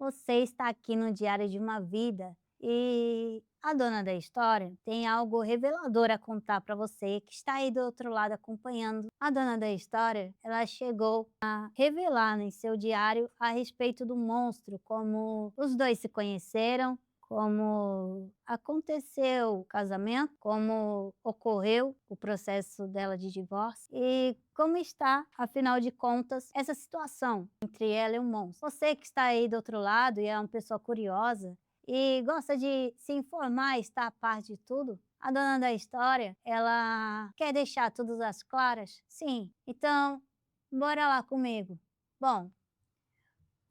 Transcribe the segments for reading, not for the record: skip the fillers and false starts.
Você está aqui no Diário de uma Vida e a dona da história tem algo revelador a contar para você que está aí do outro lado acompanhando. A dona da história, ela chegou a revelar em seu diário a respeito do monstro, como os dois se conheceram, como aconteceu o casamento, como ocorreu o processo dela de divórcio e como está, afinal de contas, essa situação entre ela e o monstro. Você que está aí do outro lado e é uma pessoa curiosa e gosta de se informar e estar a par de tudo, a dona da história, ela quer deixar tudo às claras? Sim. Então, bora lá comigo. Bom,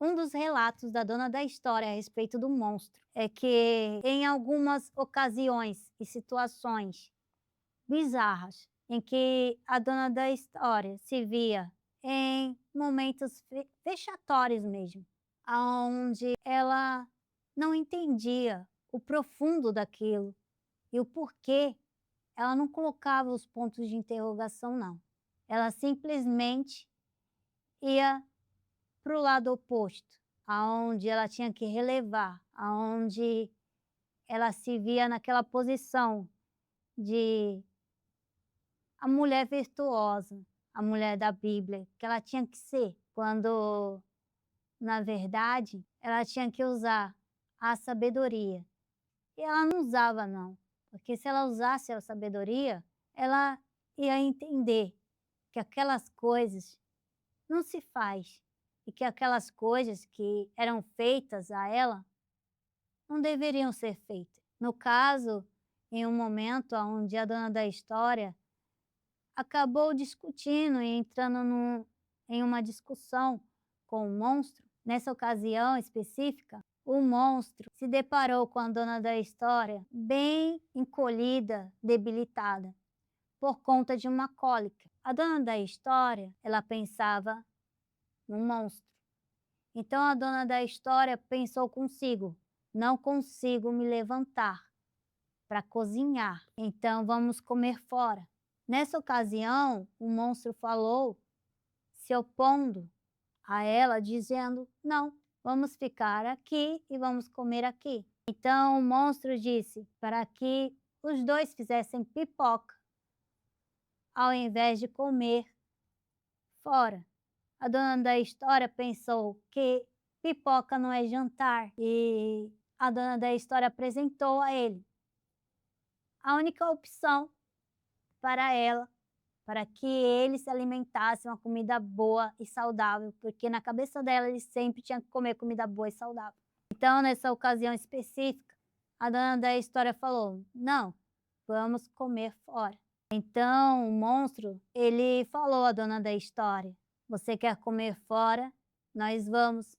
um dos relatos da dona da história a respeito do monstro é que, em algumas ocasiões e situações bizarras, em que a dona da história se via em momentos vexatórios mesmo, aonde ela não entendia o profundo daquilo e o porquê, ela não colocava os pontos de interrogação não. Ela simplesmente ia para o lado oposto, aonde ela tinha que relevar, aonde ela se via naquela posição de a mulher virtuosa, a mulher da Bíblia, que ela tinha que ser, quando, na verdade, ela tinha que usar a sabedoria. E ela não usava não, porque se ela usasse a sabedoria, ela ia entender que aquelas coisas não se faz e que aquelas coisas que eram feitas a ela não deveriam ser feitas. No caso, em um momento onde a dona da história acabou discutindo e entrando em uma discussão com o monstro, nessa ocasião específica, o monstro se deparou com a dona da história bem encolhida, debilitada, por conta de uma cólica. A dona da história, ela pensava no monstro. Então a dona da história pensou consigo: não consigo me levantar para cozinhar, então vamos comer fora. Nessa ocasião, o monstro falou, se opondo a ela, dizendo: não, vamos ficar aqui e vamos comer aqui. Então o monstro disse para que os dois fizessem pipoca, ao invés de comer fora. A dona da história pensou que pipoca não é jantar e a dona da história apresentou a ele a única opção para ela, para que ele se alimentasse uma comida boa e saudável, porque na cabeça dela ele sempre tinha que comer comida boa e saudável. Então, nessa ocasião específica, a dona da história falou: não, vamos comer fora. Então, o monstro, ele falou à dona da história: você quer comer fora? Nós vamos,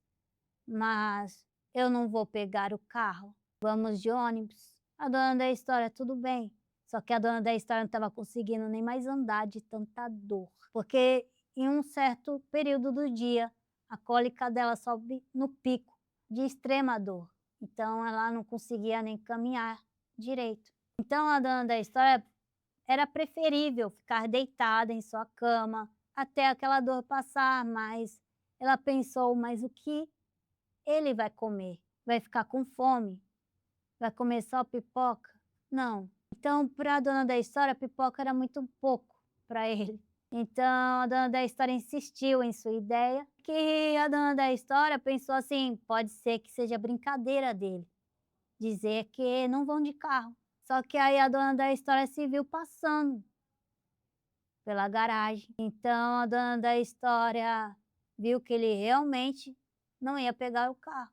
mas eu não vou pegar o carro. Vamos de ônibus. A dona da história: tudo bem. Só que a dona da história não estava conseguindo nem mais andar de tanta dor. Porque em um certo período do dia, a cólica dela sobe no pico de extrema dor. Então ela não conseguia nem caminhar direito. Então a dona da história era preferível ficar deitada em sua cama até aquela dor passar, mas ela pensou: mas o que ele vai comer? Vai ficar com fome? Vai comer só pipoca? Não. Então, para a dona da história, a pipoca era muito pouco para ele. Então, a dona da história insistiu em sua ideia, que a dona da história pensou assim: pode ser que seja brincadeira dele, dizer que não vão de carro. Só que aí a dona da história se viu passando pela garagem. Então, a dona da história viu que ele realmente não ia pegar o carro.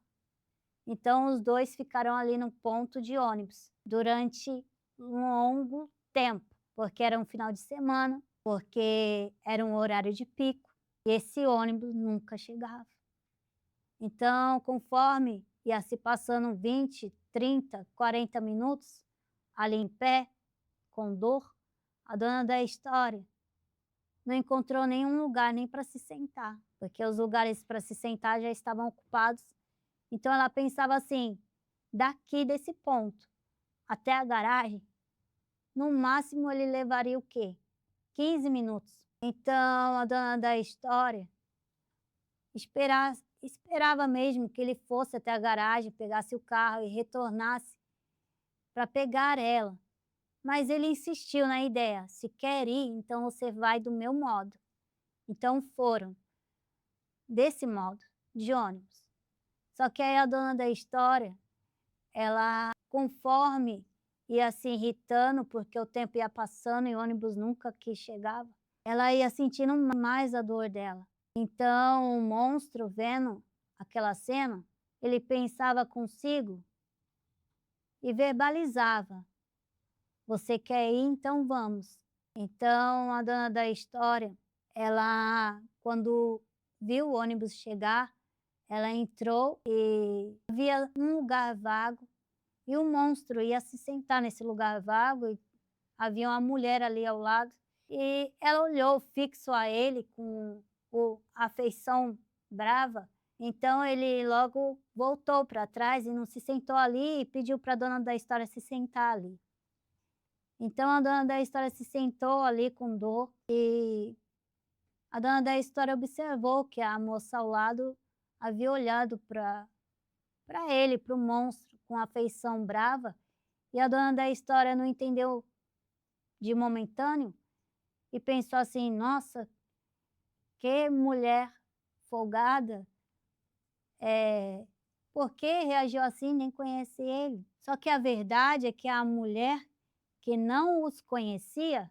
Então os dois ficaram ali no ponto de ônibus durante um longo tempo, porque era um final de semana, porque era um horário de pico e esse ônibus nunca chegava. Então, conforme ia se passando 20, 30, 40 minutos ali em pé, com dor, a dona da história não encontrou nenhum lugar nem para se sentar, porque os lugares para se sentar já estavam ocupados. Então ela pensava assim: daqui desse ponto até a garagem, no máximo ele levaria o quê? 15 minutos. Então a dona da história esperava mesmo que ele fosse até a garagem, pegasse o carro e retornasse para pegar ela. Mas ele insistiu na ideia: "Se quer ir, então você vai do meu modo". Então foram, desse modo, de ônibus. Só que aí a dona da história, ela, conforme ia se irritando, porque o tempo ia passando e o ônibus nunca que chegava, ela ia sentindo mais a dor dela. Então o monstro, vendo aquela cena, ele pensava consigo e verbalizava: "Você quer ir? Então vamos". Então a dona da história, ela, quando viu o ônibus chegar, ela entrou e havia um lugar vago e o monstro ia se sentar nesse lugar vago e havia uma mulher ali ao lado e ela olhou fixo a ele com a feição brava. Então ele logo voltou para trás e não se sentou ali e pediu para a dona da história se sentar ali. Então a dona da história se sentou ali com dor e a dona da história observou que a moça ao lado havia olhado para ele, para o monstro, com a feição brava, e a dona da história não entendeu de momentâneo e pensou assim: "Nossa, que mulher folgada, por que reagiu assim? Nem conhece ele". Só que a verdade é que a mulher, que não os conhecia,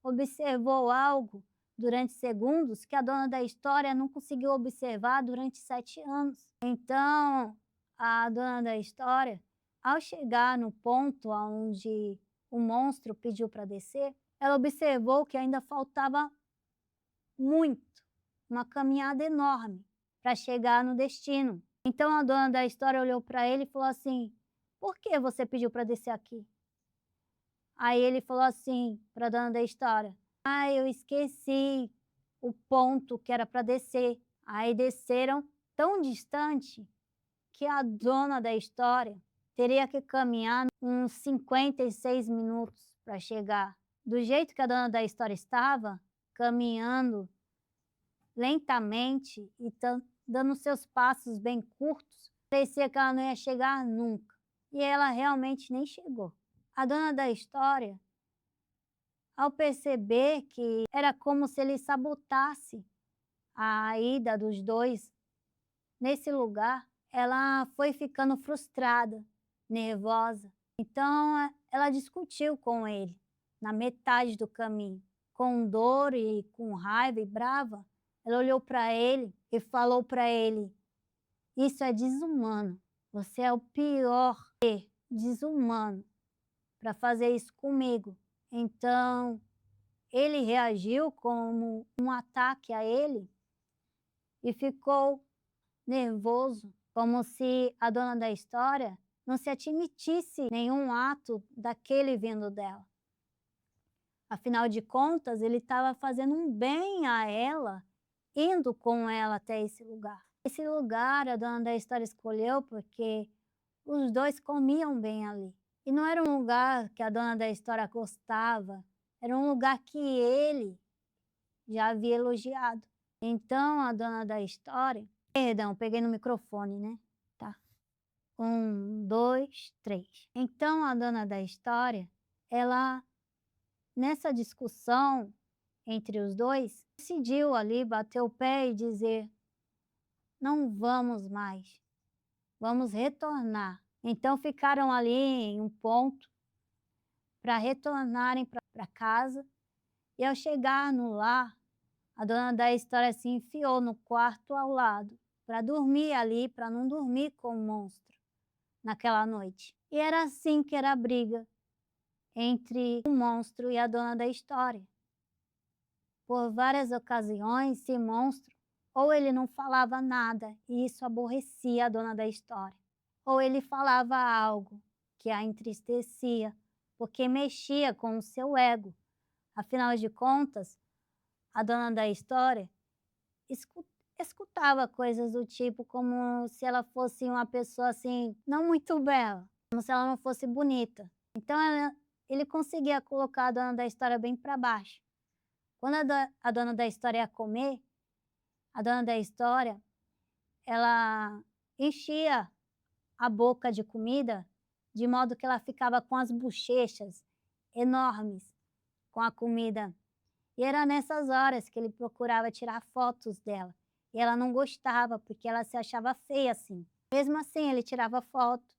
observou algo durante segundos que a dona da história não conseguiu observar durante 7 anos. Então, a dona da história, ao chegar no ponto aonde o monstro pediu para descer, ela observou que ainda faltava muito, uma caminhada enorme para chegar no destino. Então a dona da história olhou para ele e falou assim: "Por que você pediu para descer aqui?". Aí ele falou assim para a dona da história: "Ah, eu esqueci o ponto que era para descer". Aí desceram tão distante que a dona da história teria que caminhar uns 56 minutos para chegar. Do jeito que a dona da história estava, caminhando lentamente e dando seus passos bem curtos, parecia que ela não ia chegar nunca. E ela realmente nem chegou. A dona da história, ao perceber que era como se ele sabotasse a ida dos dois nesse lugar, ela foi ficando frustrada, nervosa. Então ela discutiu com ele na metade do caminho. Com dor e com raiva e brava, ela olhou para ele e falou para ele: "Isso é desumano. Você é o pior ser desumano para fazer isso comigo". Então ele reagiu como um ataque a ele e ficou nervoso, como se a dona da história não se admitisse nenhum ato daquele vindo dela. Afinal de contas, ele estava fazendo um bem a ela, indo com ela até esse lugar. Esse lugar a dona da história escolheu porque os dois comiam bem ali. E não era um lugar que a dona da história gostava, era um lugar que ele já havia elogiado. Então a dona da história, perdão, peguei no microfone, né? Tá. 1, 2, 3. Então a dona da história, ela, nessa discussão entre os dois, decidiu ali bater o pé e dizer: "Não vamos mais, vamos retornar". Então ficaram ali em um ponto para retornarem para casa e ao chegar no lar, a dona da história se enfiou no quarto ao lado para dormir ali, para não dormir com o monstro naquela noite. E era assim que era a briga entre o monstro e a dona da história. Por várias ocasiões, esse monstro, ou ele não falava nada e isso aborrecia a dona da história, ou ele falava algo que a entristecia, porque mexia com o seu ego. Afinal de contas, a dona da história escutava coisas do tipo como se ela fosse uma pessoa assim, não muito bela, como se ela não fosse bonita. Então ele conseguia colocar a dona da história bem para baixo. Quando a dona da história ia comer, a dona da história, ela enchia a boca de comida, de modo que ela ficava com as bochechas enormes com a comida. E era nessas horas que ele procurava tirar fotos dela. E ela não gostava, porque ela se achava feia assim. Mesmo assim, ele tirava foto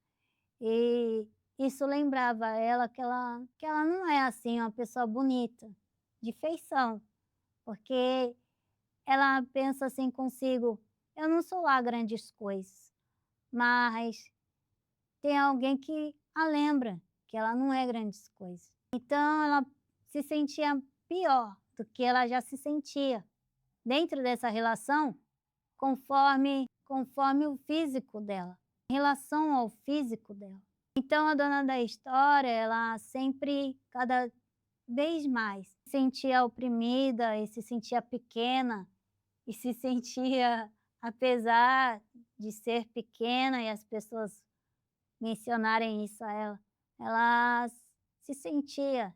e isso lembrava ela que ela não é assim uma pessoa bonita, de feição, porque ela pensa assim consigo: eu não sou lá grandes coisas, mas tem alguém que a lembra que ela não é grandes coisas. Então ela se sentia pior do que ela já se sentia dentro dessa relação, conforme o físico dela, em relação ao físico dela. Então a dona da história, ela sempre, cada vez mais, se sentia oprimida e se sentia pequena e se sentia, apesar de ser pequena e as pessoas mencionarem isso a ela, ela se sentia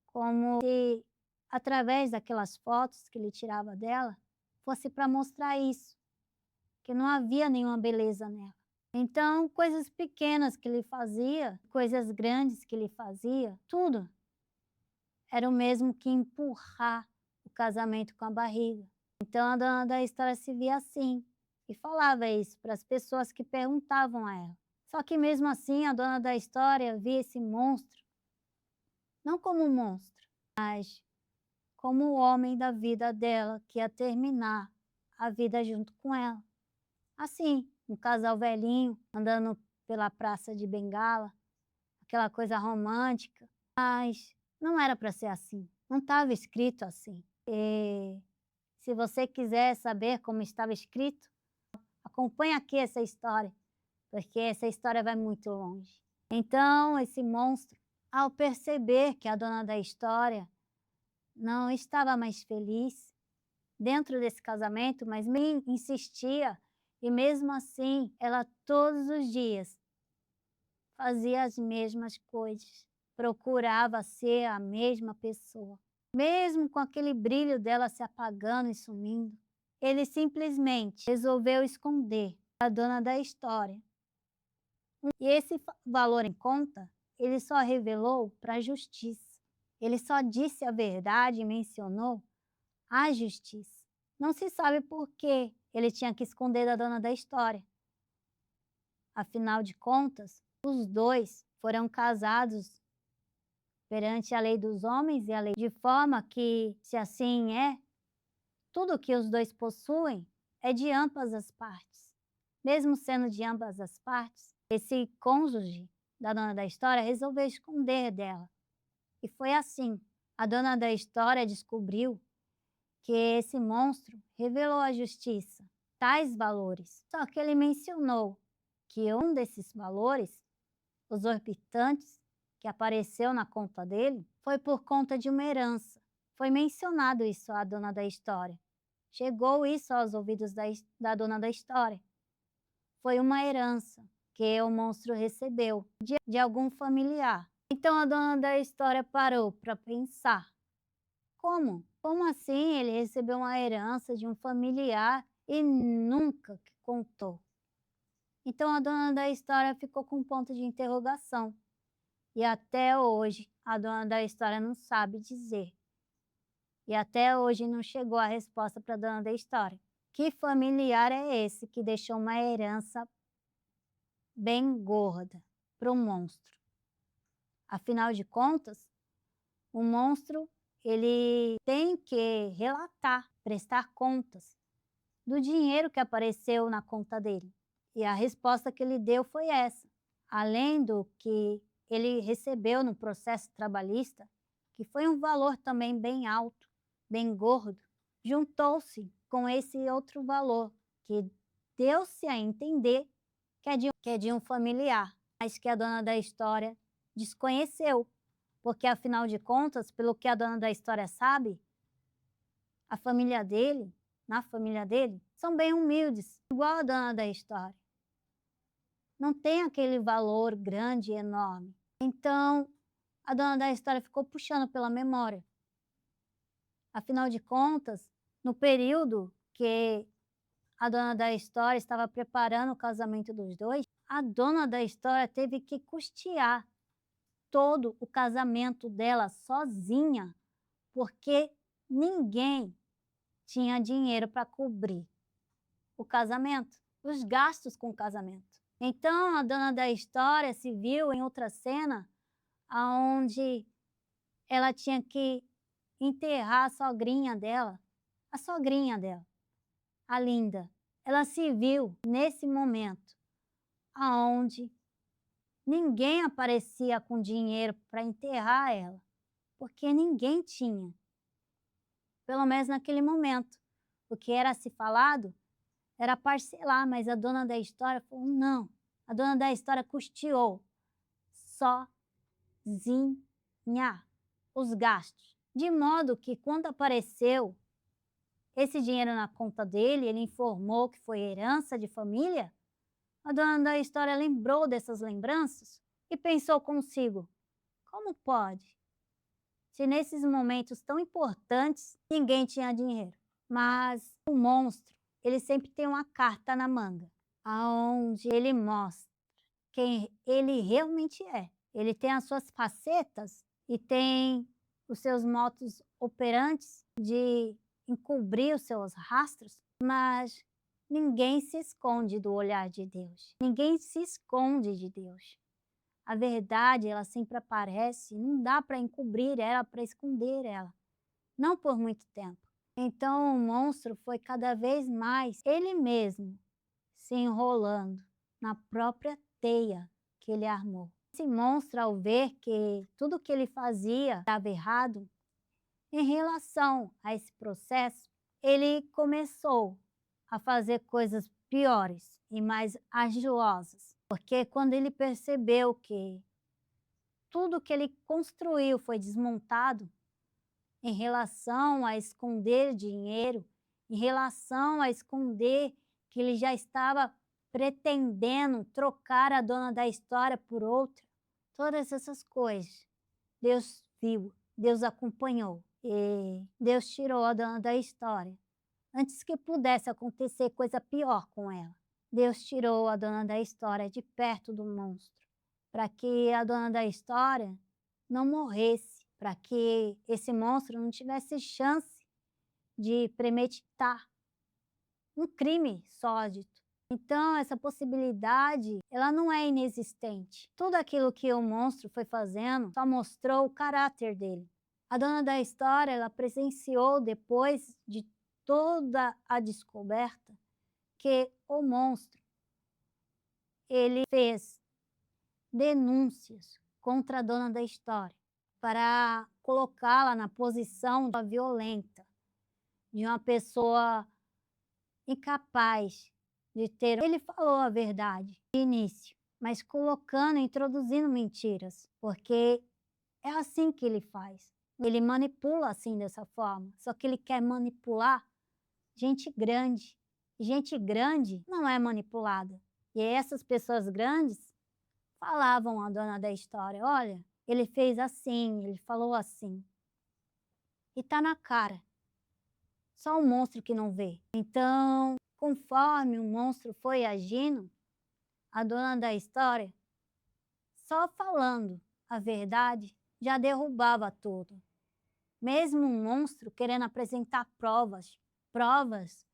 como se, através daquelas fotos que ele tirava dela, fosse para mostrar isso, que não havia nenhuma beleza nela. Então, coisas pequenas que ele fazia, coisas grandes que ele fazia, tudo era o mesmo que empurrar o casamento com a barriga. Então, a dona da história se via assim e falava isso para as pessoas que perguntavam a ela. Só que mesmo assim, a dona da história via esse monstro, não como um monstro, mas como o homem da vida dela, que ia terminar a vida junto com ela. Assim, um casal velhinho andando pela praça de Bengala, aquela coisa romântica, mas não era para ser assim, não estava escrito assim. E se você quiser saber como estava escrito, acompanhe aqui essa história, porque essa história vai muito longe. Então, esse monstro, ao perceber que a dona da história não estava mais feliz dentro desse casamento, mas me insistia, e mesmo assim, ela todos os dias fazia as mesmas coisas, procurava ser a mesma pessoa. Mesmo com aquele brilho dela se apagando e sumindo, ele simplesmente resolveu esconder a dona da história. E esse valor em conta, ele só revelou para a justiça. Ele só disse a verdade e mencionou a justiça. Não se sabe por que ele tinha que esconder da dona da história. Afinal de contas, os dois foram casados perante a lei dos homens e a lei, de forma que, se assim é, tudo que os dois possuem é de ambas as partes. Mesmo sendo de ambas as partes, esse cônjuge da dona da história resolveu esconder dela. E foi assim. A dona da história descobriu que esse monstro revelou à justiça tais valores. Só que ele mencionou que um desses valores, os orbitantes, que apareceu na conta dele, foi por conta de uma herança. Foi mencionado isso à dona da história. Chegou isso aos ouvidos da dona da história. Foi uma herança que o monstro recebeu de algum familiar. Então a dona da história parou para pensar. Como? Como assim ele recebeu uma herança de um familiar e nunca contou? Então a dona da história ficou com um ponto de interrogação. E até hoje a dona da história não sabe dizer. E até hoje não chegou a resposta para a dona da história. Que familiar é esse que deixou uma herança bem gorda para um monstro? Afinal de contas, o monstro ele tem que relatar, prestar contas do dinheiro que apareceu na conta dele. E a resposta que ele deu foi essa. Além do que ele recebeu no processo trabalhista, que foi um valor também bem alto, bem gordo, juntou-se com esse outro valor, que deu-se a entender que é de um familiar, mas que a dona da história desconheceu, porque afinal de contas, pelo que a dona da história sabe, a família dele, na família dele, são bem humildes, igual a dona da história. Não tem aquele valor grande e enorme. Então, a dona da história ficou puxando pela memória. Afinal de contas, no período que a dona da história estava preparando o casamento dos dois, a dona da história teve que custear todo o casamento dela sozinha, porque ninguém tinha dinheiro para cobrir o casamento, os gastos com o casamento. Então a dona da história se viu em outra cena aonde ela tinha que enterrar a sogrinha dela, a Linda. Ela se viu nesse momento aonde ninguém aparecia com dinheiro para enterrar ela, porque ninguém tinha, pelo menos naquele momento. O que era se falado era parcelar, mas a dona da história falou não. A dona da história custeou sozinha os gastos. De modo que quando apareceu esse dinheiro na conta dele, ele informou que foi herança de família, a dona da história lembrou dessas lembranças e pensou consigo, como pode? Se nesses momentos tão importantes ninguém tinha dinheiro. Mas o monstro, ele sempre tem uma carta na manga, aonde ele mostra quem ele realmente é. Ele tem as suas facetas e tem os seus modos operantes de encobrir os seus rastros, mas ninguém se esconde do olhar de Deus. Ninguém se esconde de Deus. A verdade, ela sempre aparece, não dá para encobrir ela, para esconder ela. Não por muito tempo. Então o monstro foi cada vez mais ele mesmo se enrolando na própria teia que ele armou. Esse monstro, ao ver que tudo que ele fazia estava errado, em relação a esse processo, ele começou a fazer coisas piores e mais argilosas, porque quando ele percebeu que tudo que ele construiu foi desmontado, em relação a esconder dinheiro, em relação a esconder que ele já estava pretendendo trocar a dona da história por outra, todas essas coisas, Deus viu, Deus acompanhou e Deus tirou a dona da história. Antes que pudesse acontecer coisa pior com ela, Deus tirou a dona da história de perto do monstro, para que a dona da história não morresse, para que esse monstro não tivesse chance de premeditar um crime sórdido. Então, essa possibilidade, ela não é inexistente. Tudo aquilo que o monstro foi fazendo só mostrou o caráter dele. A dona da história, ela presenciou, depois de toda a descoberta, que o monstro, ele fez denúncias contra a dona da história para colocá-la na posição violenta, de uma pessoa incapaz de ter. Ele falou a verdade de início, mas colocando, introduzindo mentiras, porque é assim que ele faz. Ele manipula assim dessa forma, só que ele quer manipular gente grande. Gente grande não é manipulada. E essas pessoas grandes falavam à dona da história, olha, ele fez assim, ele falou assim. E tá na cara. Só o monstro que não vê. Então, conforme o monstro foi agindo, a dona da história, só falando a verdade, já derrubava tudo. Mesmo o monstro querendo apresentar provas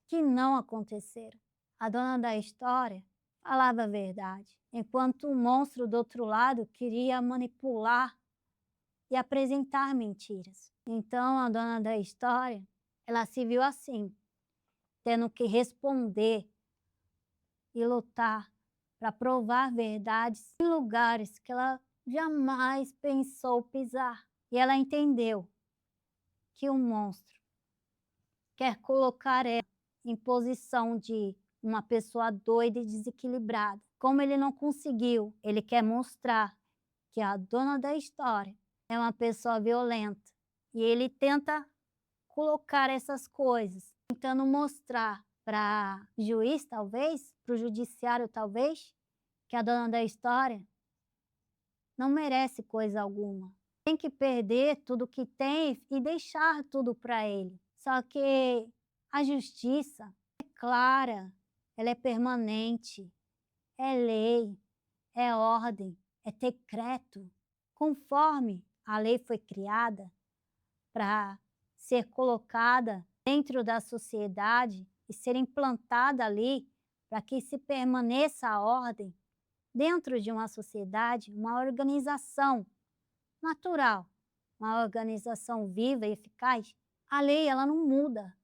que não aconteceram. A dona da história falava a verdade, enquanto o monstro do outro lado queria manipular e apresentar mentiras. Então a dona da história, ela se viu assim, tendo que responder e lutar para provar verdades em lugares que ela jamais pensou pisar. E ela entendeu que o monstro quer colocar ela em posição de uma pessoa doida e desequilibrada. Como ele não conseguiu, ele quer mostrar que a dona da história é uma pessoa violenta. E ele tenta colocar essas coisas, tentando mostrar para o juiz, talvez, para o judiciário, talvez, que a dona da história não merece coisa alguma. Tem que perder tudo que tem e deixar tudo para ele. Só que a justiça é clara ela é permanente, é lei, é ordem, é decreto. Conforme a lei foi criada para ser colocada dentro da sociedade e ser implantada ali para que se permaneça a ordem dentro de uma sociedade, uma organização natural, uma organização viva e eficaz, a lei ela não muda,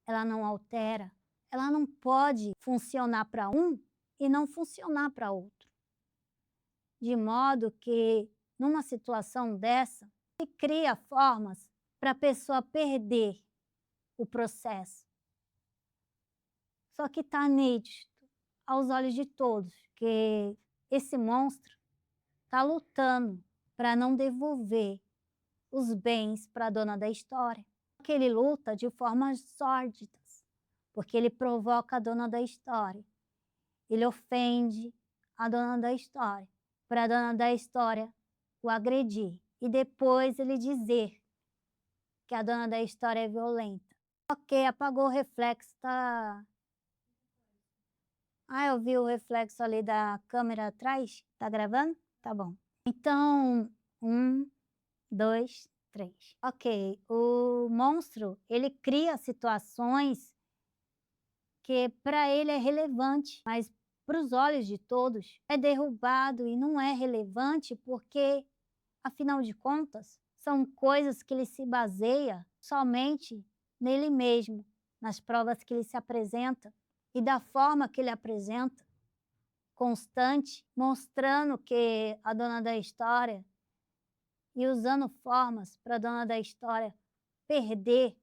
ela não altera, ela não pode funcionar para um e não funcionar para outro. De modo que, numa situação dessa, se cria formas para a pessoa perder o processo. Só que está nítido aos olhos de todos que esse monstro está lutando para não devolver os bens para a dona da história. Que ele luta de formas sórdidas, porque ele provoca a dona da história. Ele ofende a dona da história, para a dona da história o agredir e depois ele dizer que a dona da história é violenta. Ok, apagou o reflexo, tá? Ah, eu vi o reflexo ali da câmera atrás. Tá gravando? Tá bom. Então, 1, 2, 3. Ok, o monstro, ele cria situações que para ele é relevante, mas para os olhos de todos é derrubado e não é relevante porque, afinal de contas, são coisas que ele se baseia somente nele mesmo, nas provas que ele se apresenta e da forma que ele apresenta, constante, mostrando que a dona da história e usando formas para a dona da história perder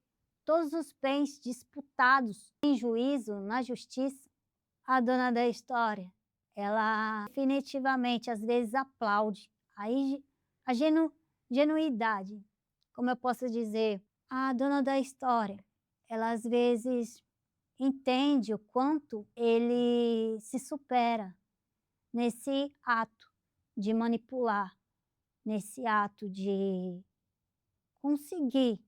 todos os bens disputados em juízo, na justiça. A dona da história, ela definitivamente às vezes aplaude a genuidade, como eu posso dizer, a dona da história, ela às vezes entende o quanto ele se supera nesse ato de manipular, nesse ato de conseguir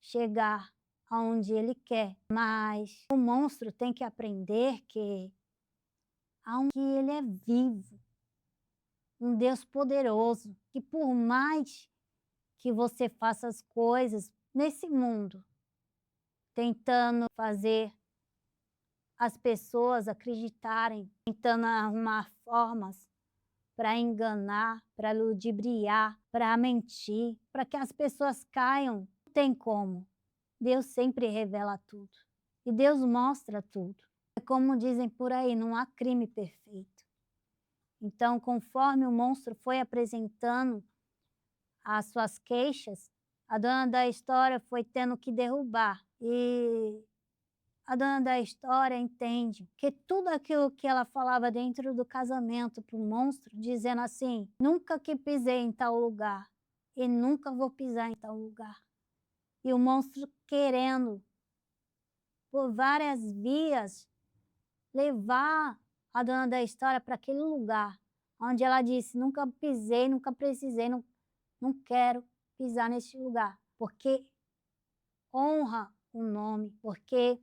chegar aonde ele quer. Mas o monstro tem que aprender que ele é vivo, um Deus poderoso, que por mais que você faça as coisas nesse mundo, tentando fazer as pessoas acreditarem, tentando arrumar formas para enganar, para ludibriar, para mentir, para que as pessoas caiam. Não tem como. Deus sempre revela tudo. E Deus mostra tudo. É como dizem por aí, não há crime perfeito. Então, conforme o monstro foi apresentando as suas queixas, a dona da história foi tendo que derrubar. E a dona da história entende que tudo aquilo que ela falava dentro do casamento para o monstro, dizendo assim, nunca que pisei em tal lugar e nunca vou pisar em tal lugar. E o monstro querendo, por várias vias, levar a dona da história para aquele lugar onde ela disse, nunca pisei, nunca precisei, não quero pisar neste lugar, porque honra o nome, porque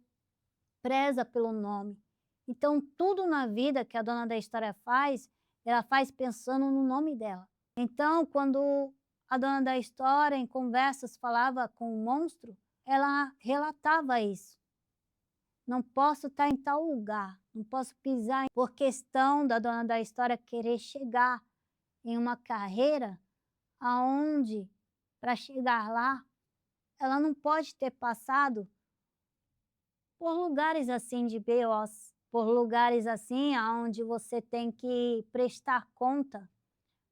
preza pelo nome. Então, tudo na vida que a dona da história faz, ela faz pensando no nome dela. Então, quando a dona da história, em conversas, falava com o monstro, ela relatava isso. Não posso estar em tal lugar, não posso pisar, por questão da dona da história querer chegar em uma carreira aonde, para chegar lá, ela não pode ter passado por lugares assim de BOs, por lugares assim aonde você tem que prestar conta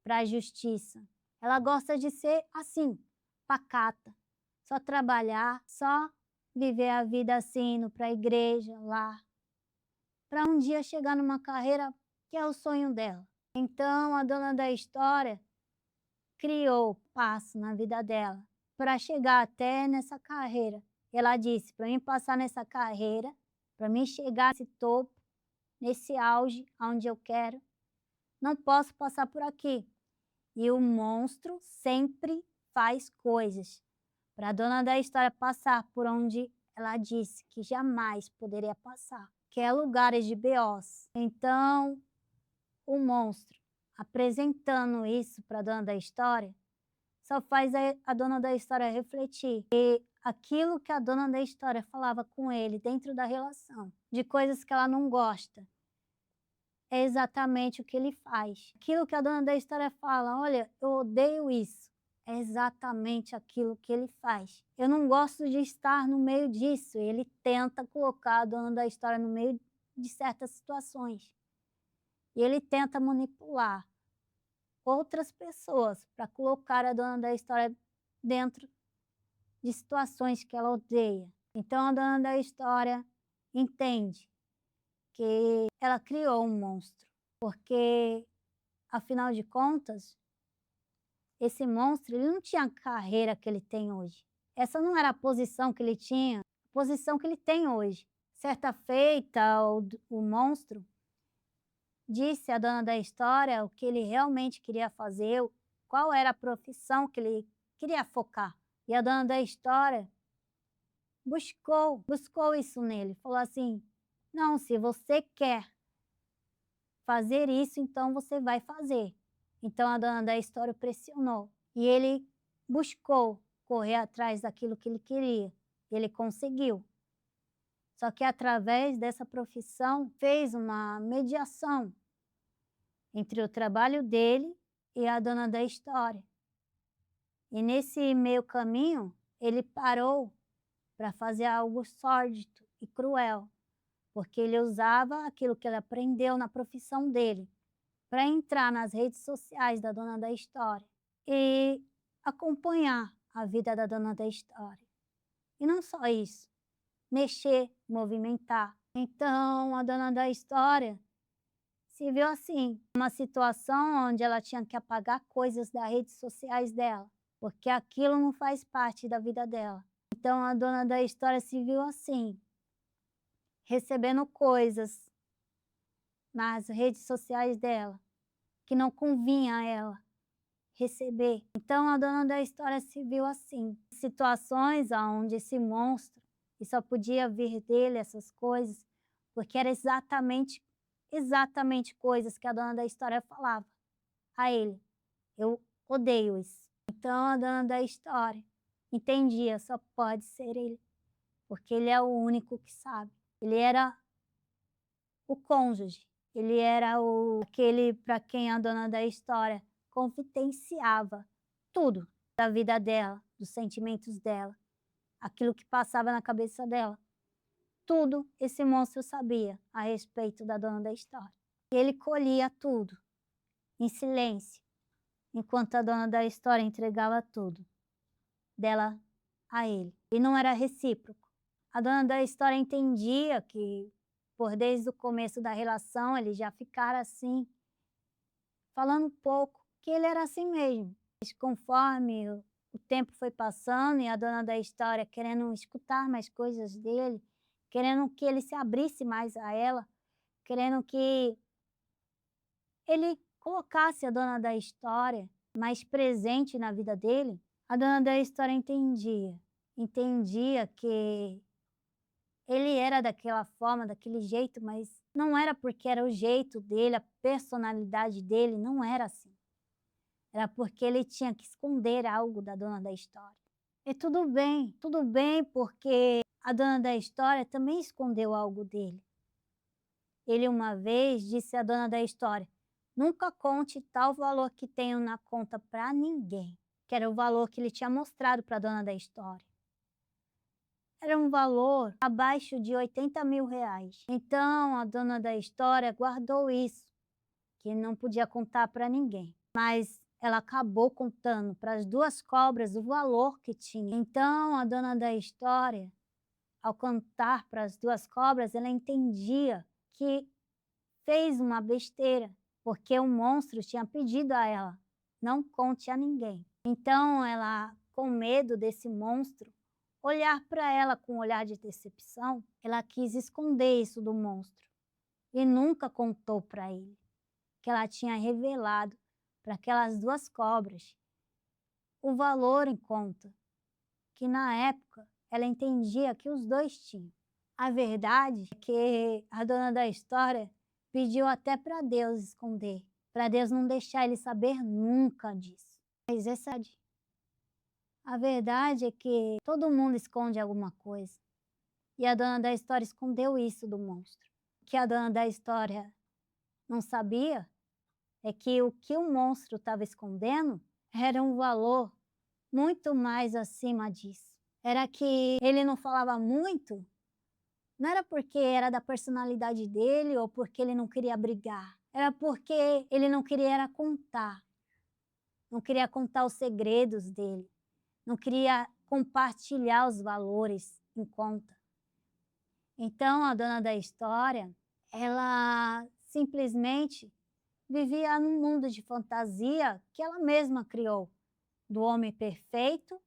para a justiça. Ela gosta de ser assim, pacata, só trabalhar, só viver a vida assim, indo para a igreja, lá, para um dia chegar numa carreira que é o sonho dela. Então, a dona da história criou passo na vida dela para chegar até nessa carreira. Ela disse, para mim passar nessa carreira, para mim chegar nesse topo, nesse auge, onde eu quero, não posso passar por aqui. E o monstro sempre faz coisas para a dona da história passar por onde ela disse que jamais poderia passar. que é lugares de BOs. Então, o monstro apresentando isso para a dona da história só faz a dona da história refletir. E aquilo que a dona da história falava com ele dentro da relação, de coisas que ela não gosta, é exatamente o que ele faz. Aquilo que a dona da história fala, olha, eu odeio isso, é exatamente aquilo que ele faz. Eu não gosto de estar no meio disso. Ele tenta colocar a dona da história no meio de certas situações. E ele tenta manipular outras pessoas para colocar a dona da história dentro de situações que ela odeia. Então a dona da história entende que ela criou um monstro, porque afinal de contas, esse monstro ele não tinha a carreira que ele tem hoje. Essa não era a posição que ele tinha, a posição que ele tem hoje. Certa feita, o monstro disse à dona da história o que ele realmente queria fazer, qual era a profissão que ele queria focar. E a dona da história buscou isso nele. Falou assim, não, se você quer fazer isso, então você vai fazer. Então a dona da história pressionou. E ele buscou correr atrás daquilo que ele queria. Ele conseguiu. Só que através dessa profissão fez uma mediação entre o trabalho dele e a dona da história. E nesse meio caminho, ele parou para fazer algo sórdido e cruel, porque ele usava aquilo que ele aprendeu na profissão dele para entrar nas redes sociais da dona da história e acompanhar a vida da dona da história. E não só isso, mexer, movimentar. Então, a dona da história se viu assim, uma situação onde ela tinha que apagar coisas das redes sociais dela, porque aquilo não faz parte da vida dela. Então a dona da história se viu assim, recebendo coisas nas redes sociais dela, que não convinha a ela receber. Então a dona da história se viu assim, situações onde esse monstro, e só podia vir dele essas coisas, porque era exatamente coisas que a dona da história falava a ele. Eu odeio isso. Então a dona da história entendia, só pode ser ele, porque ele é o único que sabe. Ele era o cônjuge, ele era aquele para quem a dona da história confidenciava tudo da vida dela, dos sentimentos dela, aquilo que passava na cabeça dela. Tudo esse monstro sabia a respeito da dona da história. E ele colhia tudo, em silêncio, enquanto a dona da história entregava tudo dela a ele. E não era recíproco. A dona da história entendia que, desde o começo da relação, eles já ficaram assim, falando pouco, que ele era assim mesmo. Mas conforme o tempo foi passando e a dona da história querendo escutar mais coisas dele, querendo que ele se abrisse mais a ela, querendo que ele colocasse a dona da história mais presente na vida dele, a dona da história entendia que ele era daquela forma, daquele jeito, mas não era porque era o jeito dele, a personalidade dele, não era assim. Era porque ele tinha que esconder algo da dona da história. E tudo bem, porque a dona da história também escondeu algo dele. Ele uma vez disse à dona da história, nunca conte tal valor que tenho na conta para ninguém, que era o valor que ele tinha mostrado para a dona da história. Era um valor abaixo de 80 mil reais. Então a dona da história guardou isso, que não podia contar para ninguém. Mas ela acabou contando para as duas cobras o valor que tinha. Então a dona da história, ao contar para as duas cobras, ela entendia que fez uma besteira, porque o monstro tinha pedido a ela, não conte a ninguém. Então ela, com medo desse monstro olhar para ela com um olhar de decepção, ela quis esconder isso do monstro e nunca contou para ele que ela tinha revelado para aquelas duas cobras o valor em conta, que na época ela entendia que os dois tinham. A verdade é que a dona da história pediu até para Deus esconder, para Deus não deixar ele saber nunca disso. Mas a verdade é que todo mundo esconde alguma coisa. E a dona da história escondeu isso do monstro. O que a dona da história não sabia é que o monstro estava escondendo era um valor muito mais acima disso. Era que ele não falava muito, não era porque era da personalidade dele ou porque ele não queria brigar. Era porque ele não queria era contar. Não queria contar os segredos dele. Não queria compartilhar os valores em conta. Então, a dona da história, ela simplesmente vivia num mundo de fantasia que ela mesma criou, do homem perfeito,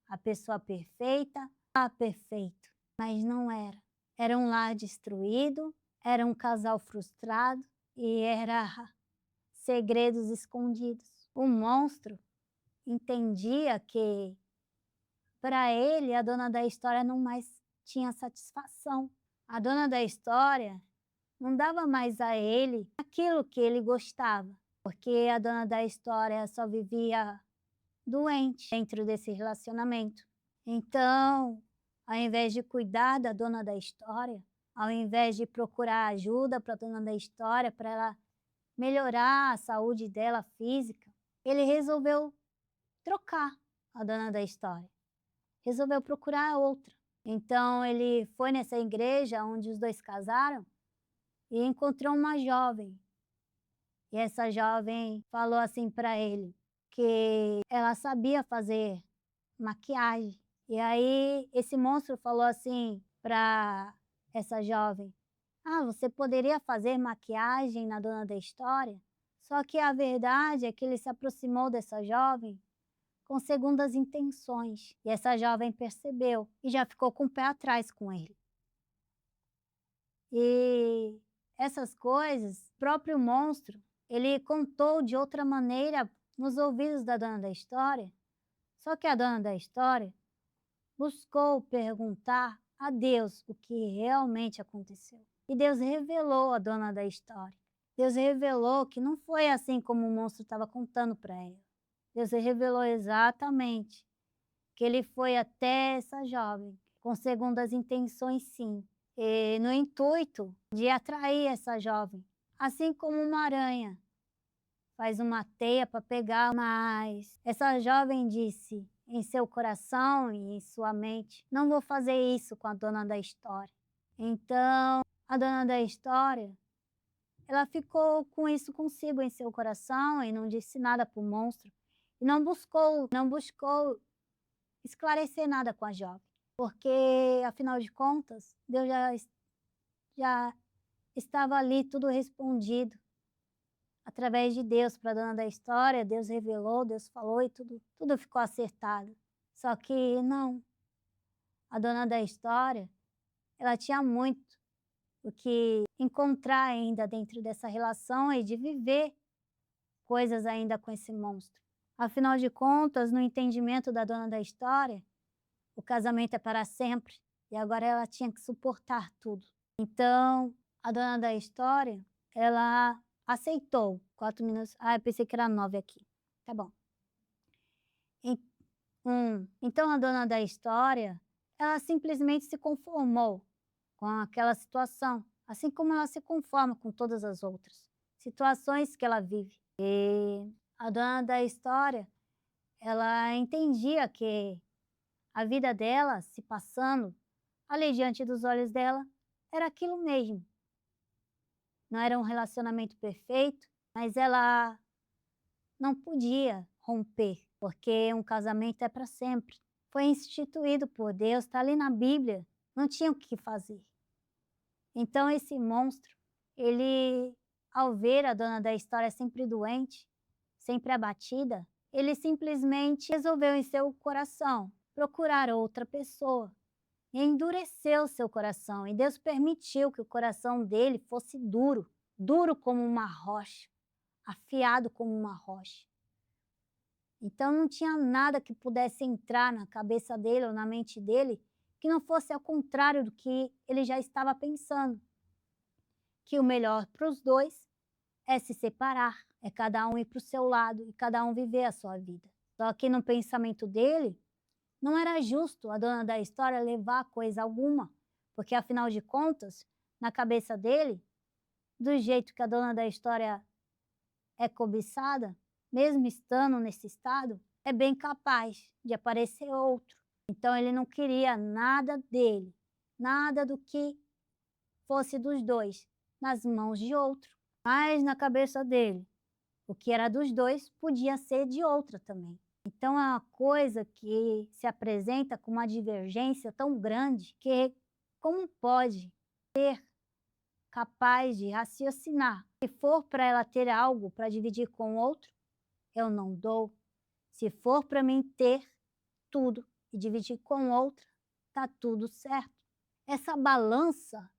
a pessoa perfeita, a perfeito, mas não era. Era um lar destruído, era um casal frustrado e era segredos escondidos. O monstro entendia que, para ele, a dona da história não mais tinha satisfação. A dona da história não dava mais a ele aquilo que ele gostava, porque a dona da história só vivia doente dentro desse relacionamento. Então, ao invés de cuidar da dona da história, ao invés de procurar ajuda para a dona da história, para ela melhorar a saúde dela física, ele resolveu trocar a dona da história, resolveu procurar outra. Então, ele foi nessa igreja onde os dois casaram e encontrou uma jovem. E essa jovem falou assim para ele que ela sabia fazer maquiagem. E aí esse monstro falou assim para essa jovem: "Ah, você poderia fazer maquiagem na dona da história?" Só que a verdade é que ele se aproximou dessa jovem com segundas intenções. E essa jovem percebeu e já ficou com o pé atrás com ele. E essas coisas, o próprio monstro, ele contou de outra maneira nos ouvidos da dona da história, só que a dona da história buscou perguntar a Deus o que realmente aconteceu. E Deus revelou a dona da história. Deus revelou que não foi assim como o monstro estava contando para ela. Deus revelou exatamente que ele foi até essa jovem com segundas intenções, sim, e no intuito de atrair essa jovem, assim como uma aranha faz uma teia para pegar, mas essa jovem disse em seu coração e em sua mente: "Não vou fazer isso com a dona da história." Então, a dona da história, ela ficou com isso consigo em seu coração e não disse nada para o monstro, e não buscou esclarecer nada com a jovem, porque afinal de contas, Deus já estava ali tudo respondido. Através de Deus para a dona da história, Deus revelou, Deus falou e tudo ficou acertado. Só que não, a dona da história, ela tinha muito o que encontrar ainda dentro dessa relação e de viver coisas ainda com esse monstro. Afinal de contas, no entendimento da dona da história, o casamento é para sempre e agora ela tinha que suportar tudo. Então, a dona da história, ela aceitou. 4 minutos. Ah, eu pensei que era 9 aqui. Tá bom. En Então a dona da história, ela simplesmente se conformou com aquela situação, assim como ela se conforma com todas as outras situações que ela vive. E a dona da história, ela entendia que a vida dela se passando ali diante dos olhos dela era aquilo mesmo. Não era um relacionamento perfeito, mas ela não podia romper, porque um casamento é para sempre. Foi instituído por Deus, está ali na Bíblia, não tinha o que fazer. Então esse monstro, ele, ao ver a dona da história sempre doente, sempre abatida, ele simplesmente resolveu em seu coração procurar outra pessoa. E endureceu seu coração, e Deus permitiu que o coração dele fosse duro, duro como uma rocha, afiado como uma rocha. Então não tinha nada que pudesse entrar na cabeça dele ou na mente dele que que não fosse ao contrário do que ele já estava pensando, que o melhor para os dois é se separar, é cada um ir para o seu lado e cada um viver a sua vida. Só que no pensamento dele, não era justo a dona da história levar coisa alguma, porque afinal de contas, na cabeça dele, do jeito que a dona da história é cobiçada, mesmo estando nesse estado, é bem capaz de aparecer outro. Então ele não queria nada dele, nada do que fosse dos dois, nas mãos de outro. Mas na cabeça dele, o que era dos dois podia ser de outra também. Então é uma coisa que se apresenta com uma divergência tão grande que como pode ser capaz de raciocinar? Se for para ela ter algo para dividir com o outro, eu não dou. Se for para mim ter tudo e dividir com outra, tá tudo certo. Essa balança,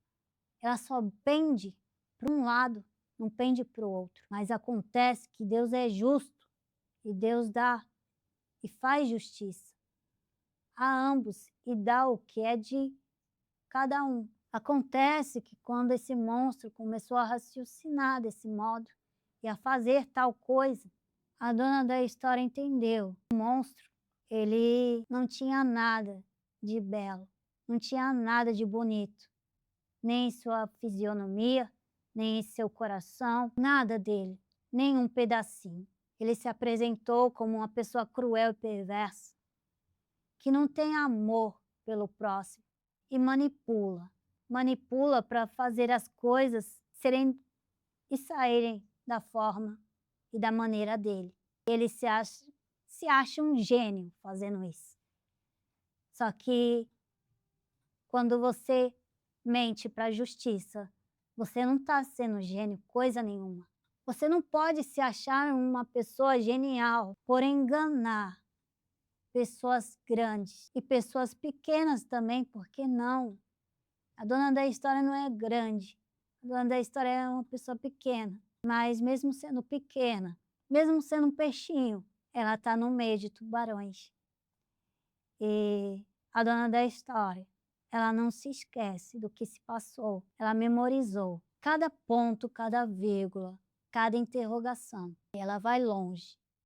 ela só pende para um lado, não pende para o outro. Mas acontece que Deus é justo e Deus dá e faz justiça a ambos e dá o que é de cada um. Acontece que quando esse monstro começou a raciocinar desse modo e a fazer tal coisa, a dona da história entendeu. O monstro, ele não tinha nada de belo, não tinha nada de bonito, nem em sua fisionomia, nem em seu coração, nada dele, nem um pedacinho. Ele se apresentou como uma pessoa cruel e perversa, que não tem amor pelo próximo e manipula para fazer as coisas serem e saírem da forma e da maneira dele. Ele se acha um gênio fazendo isso. Só que quando você mente para a justiça, você não está sendo gênio coisa nenhuma. Você não pode se achar uma pessoa genial por enganar pessoas grandes e pessoas pequenas também, por que não? A dona da história não é grande, a dona da história é uma pessoa pequena, mas mesmo sendo pequena, mesmo sendo um peixinho, ela está no meio de tubarões. E a dona da história, ela não se esquece do que se passou, ela memorizou cada ponto, cada vírgula, cada interrogação. E ela vai longe,